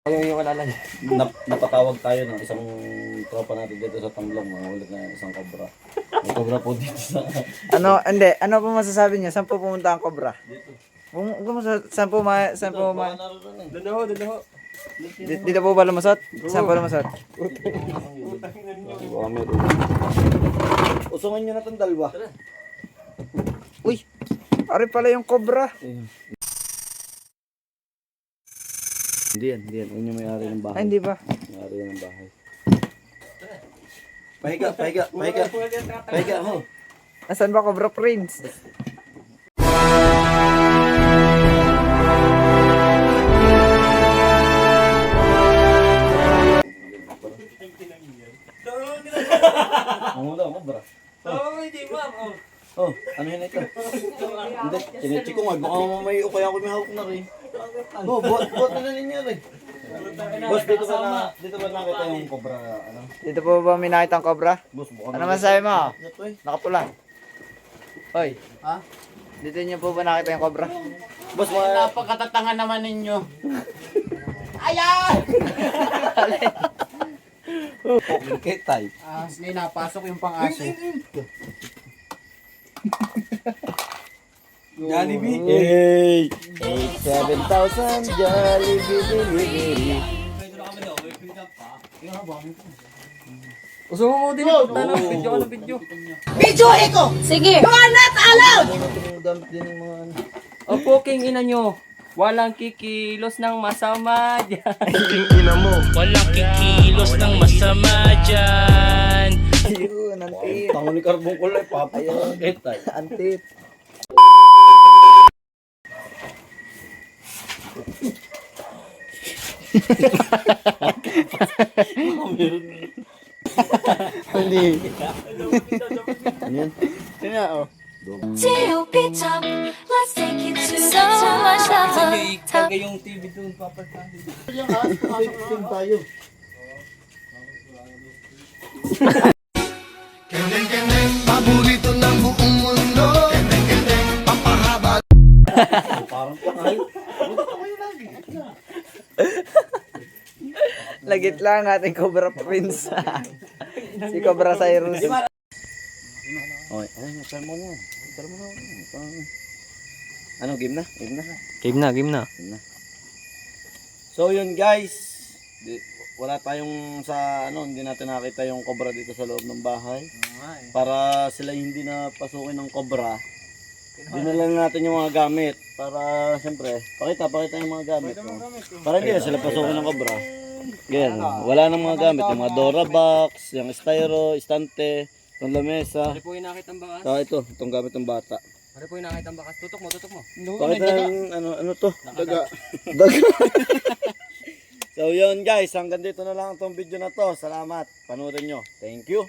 Ayaw yung wala lang. Napatawag tayo ng isang tropa natin dito sa Tamblong. Mangulit na isang cobra. May cobra po dito sa... Hindi. Ano po masasabi niyo? Saan po pumunta ang cobra? Dito. Saan po Doon ho. Dito po ba lumusot? Saan po lumusot? Usungin nyo na itong dalawa. Uy! Ari pala yung cobra. Hindi yan. Yun yung may-ari ng bahay. Ay, hindi ba? May-ari yan ng bahay. Pahiga ho. Asan ba Cobra Prince? Ano daw, cobra? Hindi ma'am. Oh, ano yun ito? Hindi, chinecheck ko nga. Baka may ukay ako may hawak na rin. Oh, buhat na ninyo rin. Boss, dito ba nakita yung cobra? Ano? Dito po ba may nakita ang cobra? Boss, baka Ano masabi mo? ito eh. Nakapula. Hoy. Ha? Dito niyo po ba nakita yung cobra? Boss, mga... Napakatatangan naman ninyo. Okay, type. Sige, napasok yung pang-aso. Jollibee. Hey! 7,000 Jollibee delivery. Gusto mo din yung punta ng video ka ng video. Sige. You are not allowed! Gamit din ng mga ano. Opo, king ina nyo. Walang kikilos ng masama dyan. Walang kikilos ng masama dyan. Ayun, antit. Tango ni Carbon Kulay, papayun. Okay, type. Antit. Hindi. Ano yan? Yun nga, oh. TOP top, let's take it to the top. Ikagay yung TV doon, papatahin. Team tayo. Paborito ng buong mundo. Papahaba. Parang pangal. Lagit lang ating Cobra Prince. Si Cobra Cyrus. Okay, ayun, tara mo na. Ano, game na? Game na. So yun guys, wala tayong hindi natin nakita yung cobra dito sa loob ng bahay. Para sila hindi na pasukin ng cobra, dinala natin yung mga gamit. Para siyempre, pakita yung mga gamit. Para hindi na sila pasukin ng cobra. Ganyan, wala nang mga gamit. Yung mga Dora box, yung styro, istante, itong lamesa. Ano po yung nakita ang bakas? Itong gamit ng bata. Ano po yung nakita ang bakas? Tutok mo. Pakita yung ano to? Daga. So yun guys, hanggang dito na lang itong video na to. Salamat. Panoorin nyo. Thank you.